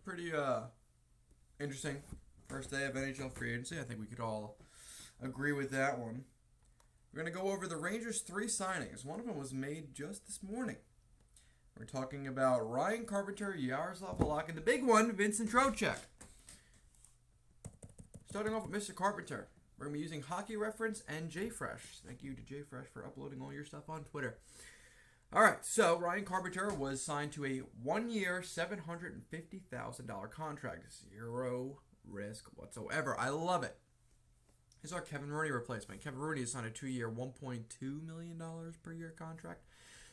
Pretty interesting first day of NHL free agency. I think we could all agree with that one. We're going to go over the Rangers' 3 signings. One of them was made just this morning. We're talking about Ryan Carpenter, Jaroslav Halak, and the big one, Vincent Trocheck. Starting off with Mr. Carpenter. We're going to be using Hockey Reference and JFresh. Thank you to JFresh for uploading all your stuff on Twitter. All right, so Ryan Carpenter was signed to a 1-year, $750,000 contract. 0 risk whatsoever. I love it. He's our Kevin Rooney replacement. Kevin Rooney is signed a 2-year, $1.2 million per year contract.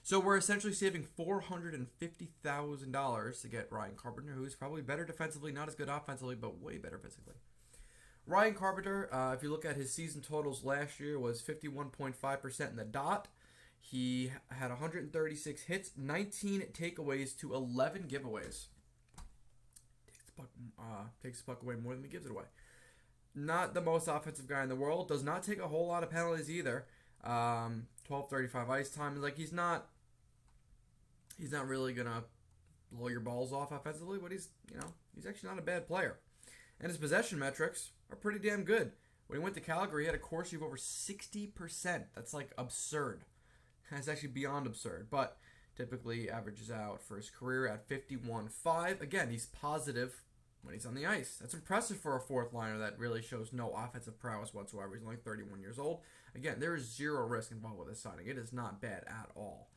So we're essentially saving $450,000 to get Ryan Carpenter, who's probably better defensively, not as good offensively, but way better physically. Ryan Carpenter, if you look at his season totals last year, was 51.5% in the dot. He had 136 hits, 19 takeaways to 11 giveaways. Takes the puck away more than he gives it away. Not the most offensive guy in the world. Does not take a whole lot of penalties either. 12:35 ice time. Like he's not really gonna blow your balls off offensively, but he's actually not a bad player. And his possession metrics are pretty damn good. When he went to Calgary, he had a Corsi of over 60%. That's like absurd. It's actually beyond absurd, but typically averages out for his career at 51.5. Again, he's positive when he's on the ice. That's impressive for a fourth liner that really shows no offensive prowess whatsoever. He's only 31 years old. Again, there is 0 risk involved with this signing. It is not bad at all.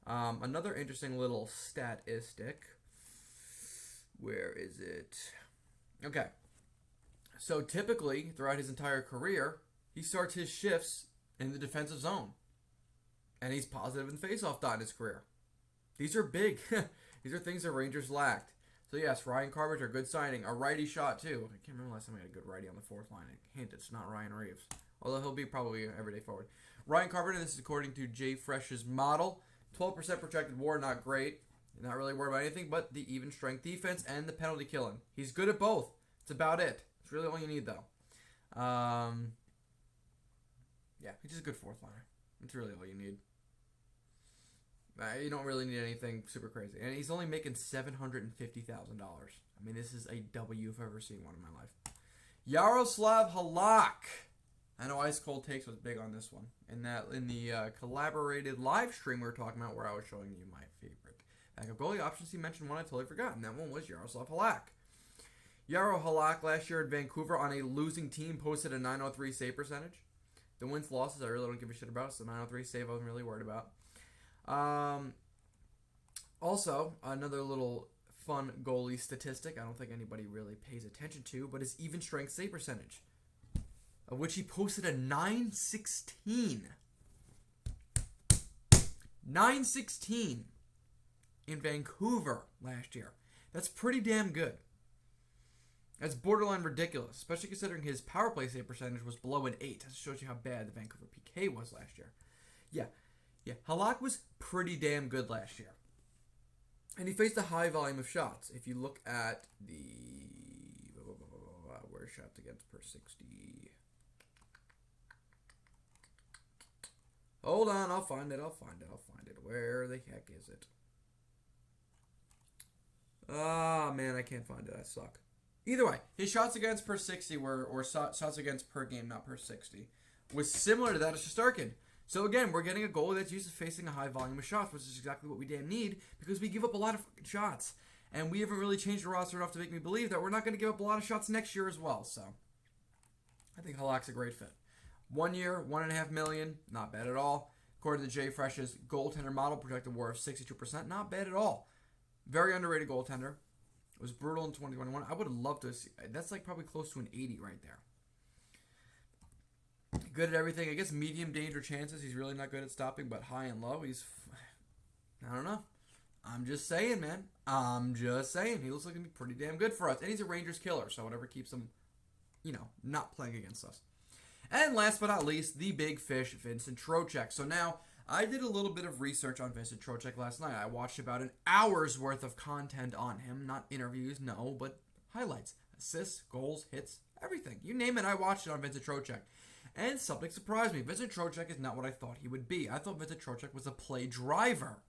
Another interesting little statistic. Where is it? Okay. So typically, throughout his entire career, he starts his shifts in the defensive zone. And he's positive in faceoff dot in his career. These are big. These are things the Rangers lacked. So yes, Ryan Carpenter, good signing. A righty shot too. I can't remember last time I had a good righty on the fourth line. Hint, it's not Ryan Reeves. Although he'll be probably everyday forward. Ryan Carpenter, this is according to JFresh's model. 12% projected WAR, not great. Not really worried about anything but the even strength defense and the penalty killing. He's good at both. It's about it. It's really all you need though. Yeah, he's just a good fourth liner. That's really all you need. You don't really need anything super crazy. And he's only making $750,000. I mean, this is a W if I've ever seen one in my life. Jaroslav Halak. I know Ice Cold Takes was big on this one. In the collaborated live stream we were talking about where I was showing you my favorite backup goalie options, he mentioned one I totally forgot, and that one was Jaroslav Halak. Jaro Halak last year in Vancouver on a losing team posted a .903 save percentage. The wins, losses, I really don't give a shit about, so .903 save I wasn't really worried about. Also, another little fun goalie statistic I don't think anybody really pays attention to, but his even strength save percentage, of which he posted a .916. .916 in Vancouver last year. That's pretty damn good. That's borderline ridiculous, especially considering his power play save percentage was below an 8. That shows you how bad the Vancouver PK was last year. Yeah, Halak was pretty damn good last year. And he faced a high volume of shots. If you look at the... where's shots against per 60? Hold on, I'll find it. Where the heck is it? Ah, man, I can't find it. I suck. Either way, his shots against per 60 or shots against per game, not per 60, was similar to that of Shesterkin. So again, we're getting a goalie that's used to facing a high volume of shots, which is exactly what we damn need because we give up a lot of fucking shots. And we haven't really changed the roster enough to make me believe that we're not going to give up a lot of shots next year as well. So I think Halak's a great fit. 1 year, $1.5 million, not bad at all. According to JFresh's goaltender model, projected WAR of 62%, not bad at all. Very underrated goaltender. It was brutal in 2021. I would have loved to see. That's like probably close to an 80 right there. Good at everything. I guess medium danger chances. He's really not good at stopping, but high and low, I don't know. I'm just saying, man. He looks like he'd be pretty damn good for us. And he's a Rangers killer, so whatever keeps him, not playing against us. And last but not least, the big fish, Vincent Trocheck. So now, I did a little bit of research on Vincent Trocheck last night. I watched about an hour's worth of content on him. Not interviews, no, but highlights. Assists, goals, hits, everything. You name it, I watched it on Vincent Trocheck. And something surprised me. Vincent Trocheck is not what I thought he would be. I thought Vincent Trocheck was a play driver.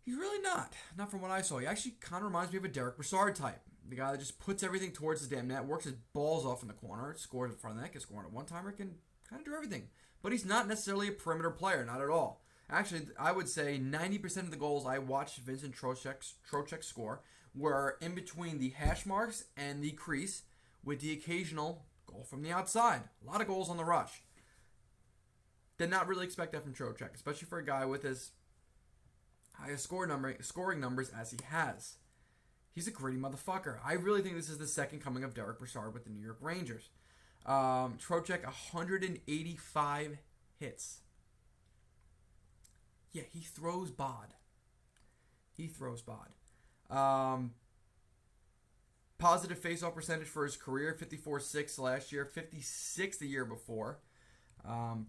He's really not. Not from what I saw. He actually kind of reminds me of a Derek Brassard type. The guy that just puts everything towards the damn net, works his balls off in the corner, scores in front of the net, can score on a one-timer, can kind of do everything. But he's not necessarily a perimeter player, not at all. Actually, I would say 90% of the goals I watched Vincent Trocheck score were in between the hash marks and the crease, with the occasional goal from the outside. A lot of goals on the rush. Did not really expect that from Trocheck, especially for a guy with as highest scoring numbers as he has. He's a gritty motherfucker. I really think this is the second coming of Derek Brassard with the New York Rangers. Trocheck, 185 hits. Yeah, he throws bod. Positive faceoff percentage for his career, 54.6 last year, 56 the year before.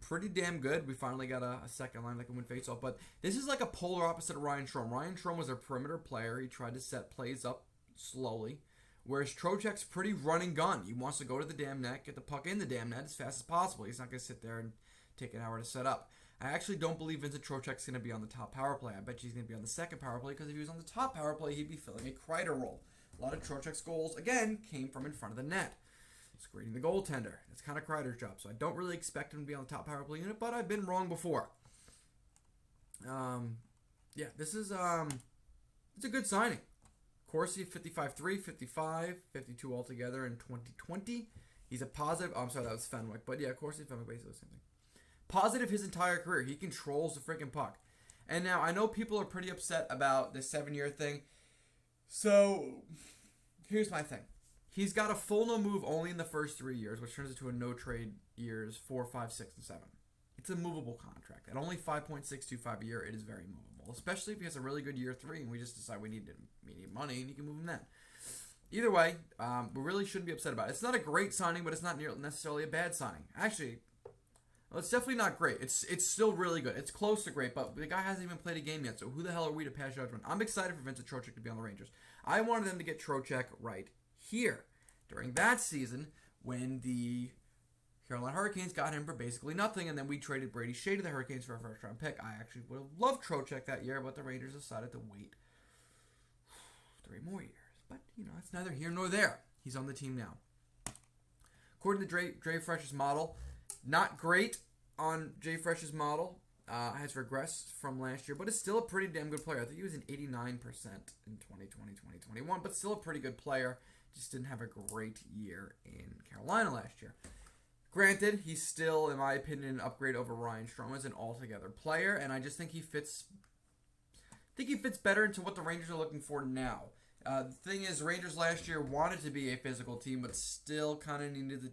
Pretty damn good. We finally got a second line that can win faceoff. But this is like a polar opposite of Ryan Strome. Ryan Strome was a perimeter player. He tried to set plays up slowly. Whereas Trocheck's pretty run and gun. He wants to go to the damn net, get the puck in the damn net as fast as possible. He's not going to sit there and take an hour to set up. I actually don't believe Vincent Trocheck's going to be on the top power play. I bet he's going to be on the second power play, because if he was on the top power play, he'd be filling a Kreider role. A lot of Trocheck's goals, again, came from in front of the net. Screening the goaltender. That's kind of Kreider's job, so I don't really expect him to be on the top power play unit, but I've been wrong before. Yeah, this is it's a good signing. Corsi 55-3, 55, 52 altogether in 2020. He's a positive. Oh, I'm sorry, that was Fenwick, but yeah, Corsi, Fenwick, basically the same thing. Positive his entire career. He controls the freaking puck. And now I know people are pretty upset about this 7-year thing. So here's my thing. He's got a full no move only in the first 3 years, which turns into a no trade years 4, 5, 6, and 7. It's a movable contract. At only $5.625 a year, it is very movable, especially if he has a really good year 3 and we just decide we need money and you can move him then. Either way, we really shouldn't be upset about it. It's not a great signing, but it's not necessarily a bad signing. Actually, well, it's definitely not great. It's still really good. It's close to great, but the guy hasn't even played a game yet, so who the hell are we to pass judgment? I'm excited for Vincent Trocheck to be on the Rangers. I wanted them to get Trocheck right here during that season when the Carolina Hurricanes got him for basically nothing, and then we traded Brady Shea to the Hurricanes for a first-round pick. I actually would have loved Trocheck that year, but the Rangers decided to wait 3 more years. But, it's neither here nor there. He's on the team now. According to Dre Fresh's model, not great on Jay Fresh's model. Has regressed from last year, but is still a pretty damn good player. I think he was an 89% in 2020, 2021, but still a pretty good player. Just didn't have a great year in Carolina last year. Granted, he's still, in my opinion, an upgrade over Ryan Strome as an altogether player, and I just think he fits better into what the Rangers are looking for now. The thing is, Rangers last year wanted to be a physical team, but still kind of needed to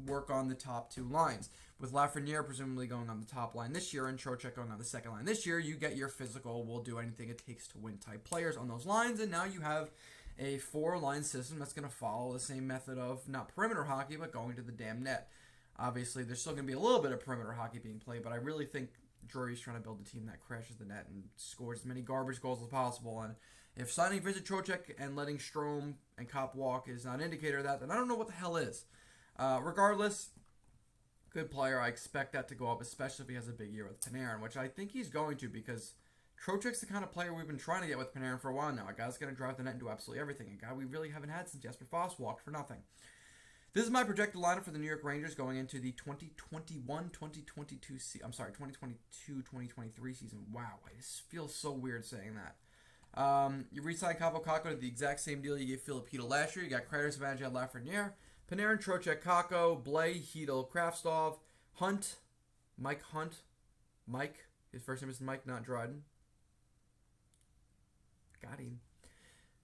work on the top 2 lines. With Lafreniere presumably going on the top line this year and Trocheck going on the second line this year, you get your physical, will do anything it takes to win type players on those lines, and now you have a 4-line system that's going to follow the same method of not perimeter hockey, but going to the damn net. Obviously, there's still going to be a little bit of perimeter hockey being played, but I really think Drury's trying to build a team that crashes the net and scores as many garbage goals as possible. And if signing Vincent Trocheck and letting Strome and Kopp walk is not an indicator of that, then I don't know what the hell is. Regardless, good player. I expect that to go up, especially if he has a big year with Panarin, which I think he's going to, because Trocheck's the kind of player we've been trying to get with Panarin for a while now. A guy's going to drive the net and do absolutely everything. A guy we really haven't had since Jesper Foss walked for nothing. This is my projected lineup for the New York Rangers going into the 2022 season. Wow, I just feel so weird saying that. You re-signed Kaapo Kakko to the exact same deal you gave Filipino last year. You got Kreider, Savage, Lafreniere, Panarin, Trocheck, Kakko, Blais, Hedel, Kraftstov, Mike Hunt. His first name is Mike, not Dryden. Got him.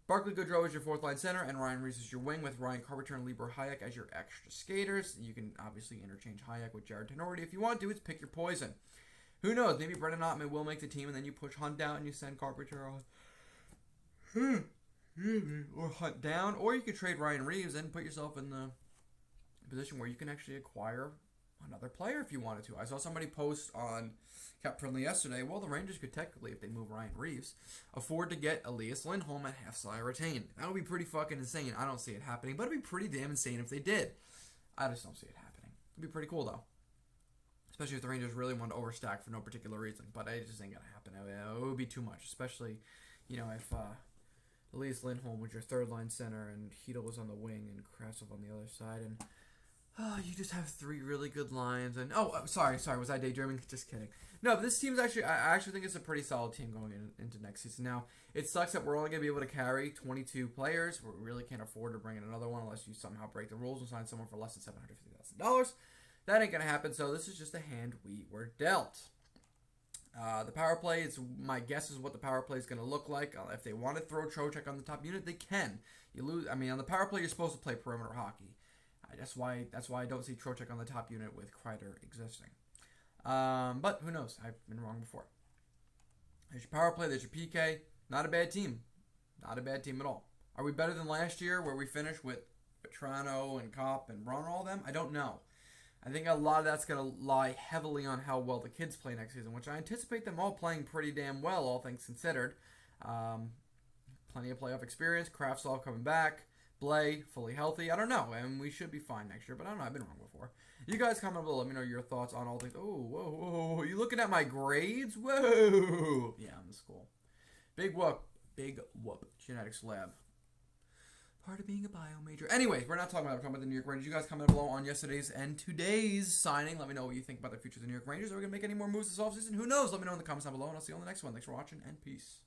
Barclay Goodrow is your 4th-line center, and Ryan Reeves is your wing, with Ryan Carpenter and Libor Hayek as your extra skaters. You can obviously interchange Hayek with Jared Tenorti if you want to. It's pick your poison. Who knows? Maybe Brendan Ottman will make the team, and then you push Hunt down and you send Carpenter on. Or Hunt down. Or you could trade Ryan Reeves and put yourself in the position where you can actually acquire another player if you wanted to. I saw somebody post on Cap Friendly yesterday, well, the Rangers could technically, if they move Ryan Reeves, afford to get Elias Lindholm at half salary retained. That would be pretty fucking insane. I don't see it happening, but it'd be pretty damn insane if they did. I just don't see it happening. It'd be pretty cool, though. especially if the Rangers really want to overstack for no particular reason. But it just ain't gonna happen. It would be too much, especially, if Elias Lindholm was your third line center and Hedel was on the wing and Krasov on the other side, and you just have three really good lines. And sorry, was I daydreaming? Just kidding. No, but this team's I actually think it's a pretty solid team going into next season. Now, it sucks that we're only going to be able to carry 22 players. We really can't afford to bring in another one unless you somehow break the rules and sign someone for less than $750,000. That ain't going to happen, so this is just a hand we were dealt. The power play, my guess is what the power play is going to look like. If they want to throw Trocheck on the top unit, they can. On the power play, you're supposed to play perimeter hockey. That's why I don't see Trocheck on the top unit with Kreider existing. But who knows? I've been wrong before. There's your power play. There's your PK. Not a bad team. Not a bad team at all. Are we better than last year where we finished with Petrano and Kopp and Braun and all them? I don't know. I think a lot of that's going to lie heavily on how well the kids play next season, which I anticipate them all playing pretty damn well, all things considered. Plenty of playoff experience. Kravtsov coming back. Blay, fully healthy. I don't know. And we should be fine next year, but I don't know. I've been wrong before. You guys comment below. Let me know your thoughts on all things. Oh, whoa. You looking at my grades? Whoa. Yeah, I'm in school. Big whoop. Genetics lab. Part of being a bio major. Anyways, we're not talking about it. We're talking about the New York Rangers. You guys comment below on yesterday's and today's signing. Let me know what you think about the future of the New York Rangers. Are we going to make any more moves this offseason? Who knows? Let me know in the comments down below, and I'll see you on the next one. Thanks for watching, and peace.